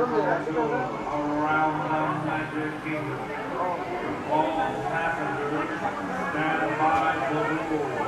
around the Magic Kingdom. All passengers stand by the door.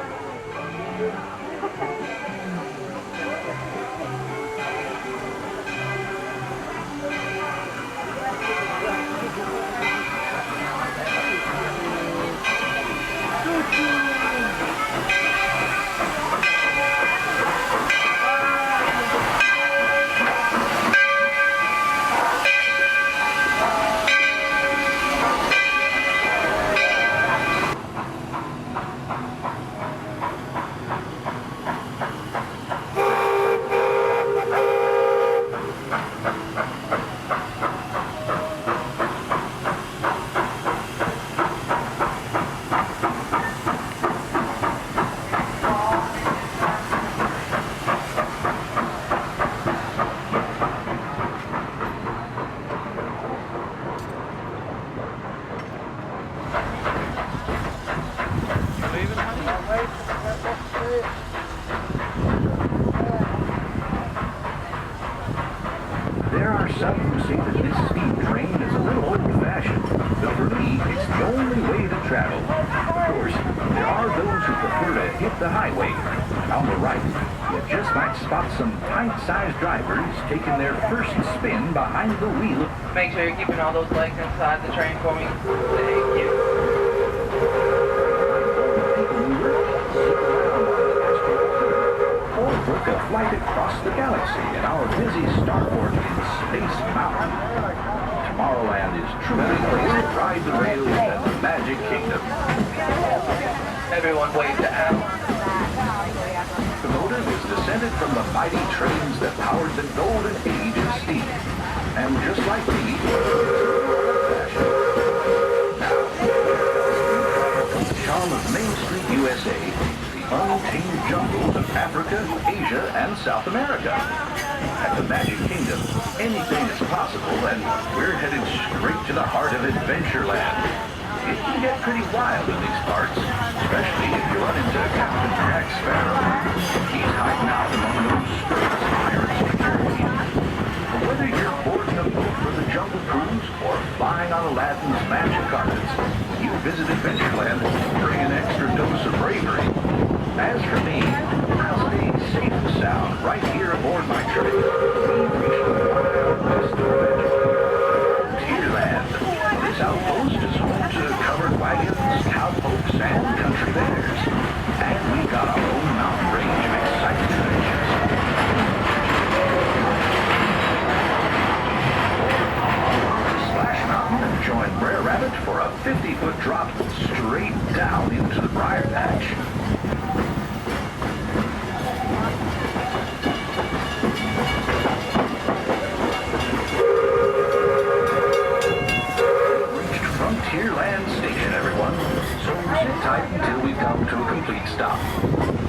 There are some who say that this steam train is a little old-fashioned, but for me, it's the only way to travel. Of course, there are those who prefer to hit the highway. On the right, you just might spot some pint-sized drivers taking their first spin behind the wheel. Make sure you're keeping all those legs inside the train for me. Thank you. Or book a flight across the galaxy in our busy starport in Space Mountain. Tomorrowland is truly a place to ride the rails and the Magic Kingdom. Everyone wave to Al. The motive is descended from the mighty trains that powered the golden age of steam. And just like these, from the charm of Main Street, USA, untamed jungles of Africa, Asia, and South America. At the Magic Kingdom, anything is possible, and we're headed straight to the heart of Adventureland. It can get pretty wild in these parts, especially if you run into Captain Jack Sparrow. He's hiding out among those strange pirates of the Caribbean. But whether you're boarding a boat for the Jungle Cruise or flying on Aladdin's magic carpets, when you visit Adventureland, bring an extra dose of bravery. As for me, I'll stay safe and sound right here aboard my train. We've reached the wild west of Frontierland. This outpost is home to covered wagons, cowpokes, and country bears. And we got our own mountain range of exciting adventures. Splash Mountain and join Brer Rabbit for a 50-foot drop straight down into the briar patch. Frontierland Station, everyone. So sit tight until we come to a complete stop.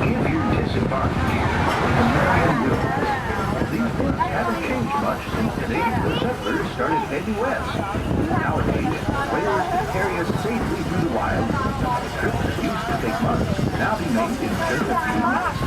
If you're disembarking here, these things haven't changed much since the days the settlers started heading west. Nowadays, whalers can carry us safely through the wild. Trips that used to take months now be made in just a few minutes.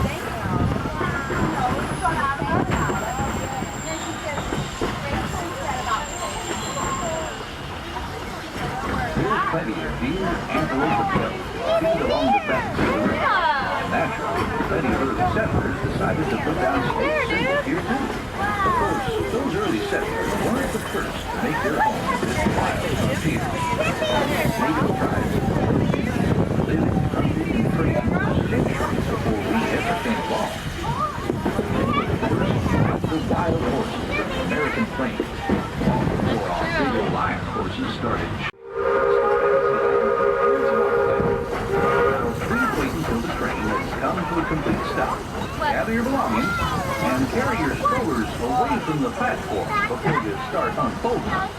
There's plenty of deer, antelope, and elk feed along the banks of the river. And naturally, plenty of early settlers decided to put down stakes and here too. Of course, those early settlers weren't the first to make their home in this wild frontier. Native tribes lived in hunting and trading centuries before we ever came along. The wild horses of the American plains, before our big old iron horses started. Come to a complete stop. Gather your belongings and carry your strollers away from the platform before you start unfolding them.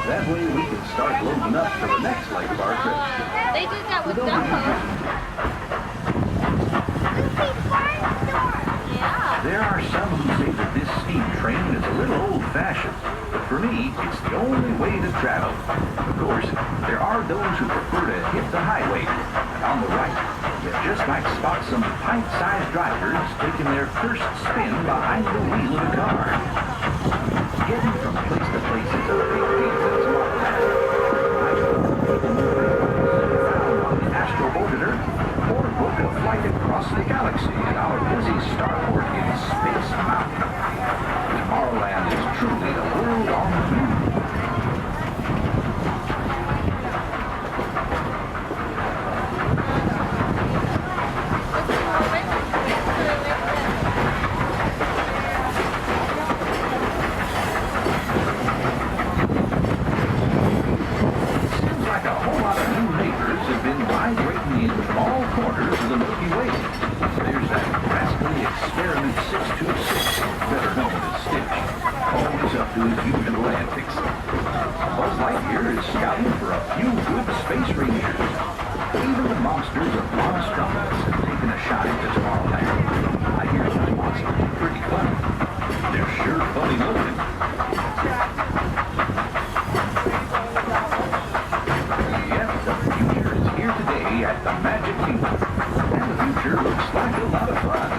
That way we can start loading up for the next leg of our trip. They did that with Dumbo. Yeah. There are some who say that this steam train is a little old-fashioned, but for me, it's the only way to travel. Of course, there are those who prefer to hit the highway, and on the right, you just might spot some pint-sized drivers taking their first spin behind the wheel of a car. Getting from place to place is a big deal in a small planet. Found on the Astro Orbiter, or book a flight across the galaxy at our busy starport in Space Mountain. Tomorrowland is truly the world on the moon. Corners of the Milky Way. There's that rascally Experiment 626, better known as Stitch, always up to his usual antics. Buzz Lightyear is scouting for a few good space rangers. Even the monsters of Monstrumnus have taken a shot into Tomorrowland. I hear those monsters are pretty funny. They're sure funny looking. Yep, the future is here today at the Magic Kingdom. And the future looks like a lot of fun.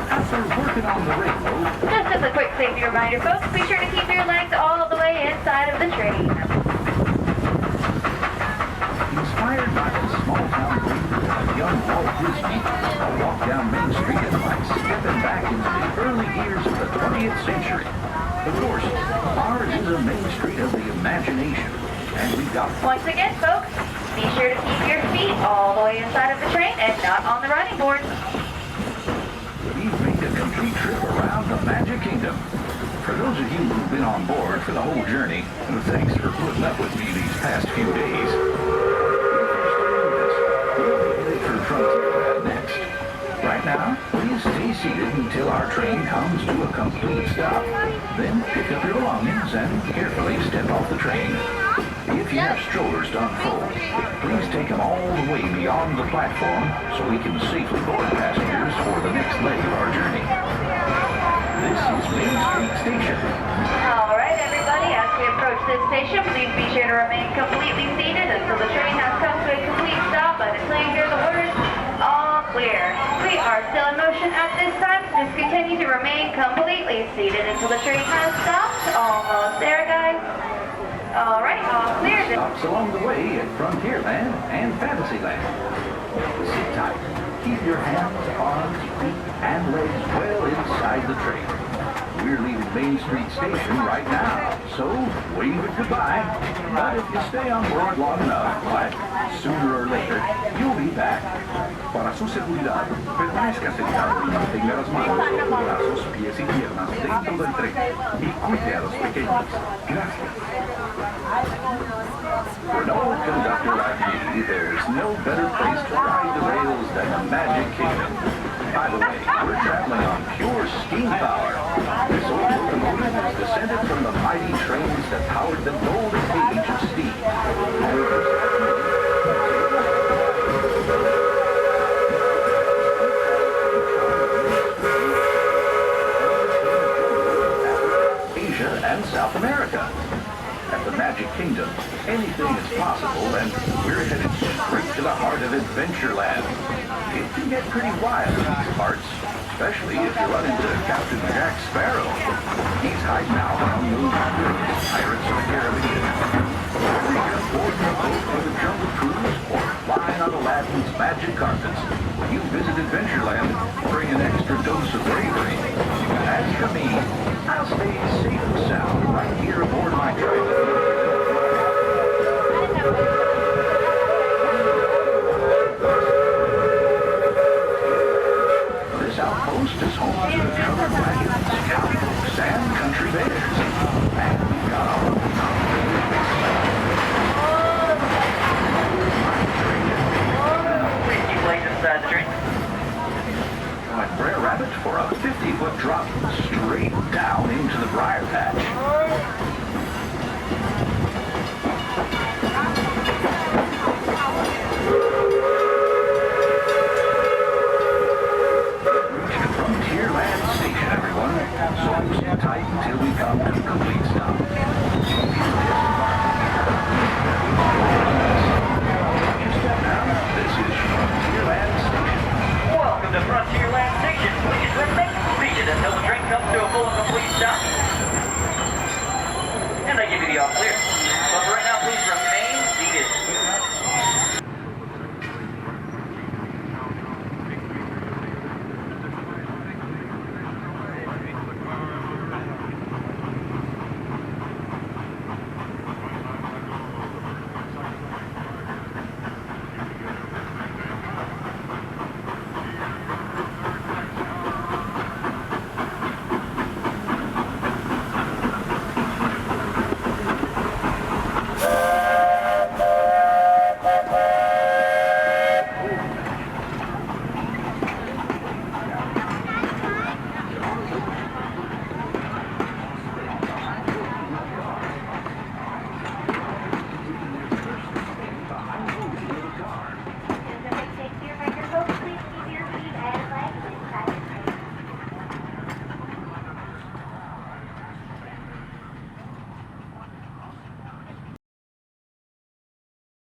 After working on the railroad... Just as a quick safety reminder, folks, be sure to keep your legs all the way inside of the train. Inspired by the small-town dreams of young Walt Disney, a walk down Main Street is like stepping back into the early years of the 20th century. Of course, ours is a Main Street of the imagination, and we've got... Once again, folks, be sure to keep your feet all the way inside of the train and not on the running boards. We've made a complete trip around the Magic Kingdom. For those of you who've been on board for the whole journey, thanks for putting up with me these past few days. Frontierland next. Right now, please stay seated until our train comes to a complete stop. Then pick up your belongings and carefully step off the train. If you have strollers to unfold, please take them all the way beyond the platform so we can safely board passengers for the next leg of our journey. This is Main Street Station. All right, everybody, as we approach this station, please be sure to remain completely seated until the train has come to a complete stop and until you hear the words, all clear. We are still in motion at this time, so just continue to remain completely seated until the train has stopped. Almost there, guys. All right, all clear. Stops along the way at Frontierland and Fantasyland. Sit tight. Keep your hands, arms, feet, and legs well inside the train. We're leaving Main Street Station right now, so wave it goodbye. But if you stay on board long enough, like sooner or later, you'll be back. Para su seguridad, permanezca sentado y mantenga las manos sobre los brazos, pies y piernas dentro del tren y cuide a los pequeños. Gracias. For an old conductor like me, there's no better place to ride the rails than the Magic Kingdom. By the way, we're traveling on pure steam power. This old locomotive is descended from the mighty trains that powered the golden age of steam. Asia and South America. At the Magic Kingdom, anything is possible, and we're headed straight to the heart of Adventureland. It can get pretty wild in these parts, especially if you run into Captain Jack Sparrow. He's hiding out among those brilliant pirates of the Caribbean. Whether you're boarding a boat for the Jungle Cruise or flying on Aladdin's magic carpets, when you visit Adventureland, bring an extra dose of bravery. As for me, I'll stay safe and sound right here aboard my train. This outpost is home to the covered wagons, cowpokes, and country bears. And we've got all of them. Keep legs inside the train. Like Brer Rabbit for a 50-foot drop straight down into the briar patch. Frontierland Station, everyone. So sit tight until we come to a complete stop. This is Frontierland Station. Welcome to Frontierland Station. Please remain seated until the train comes to a full and complete stop. be all clear.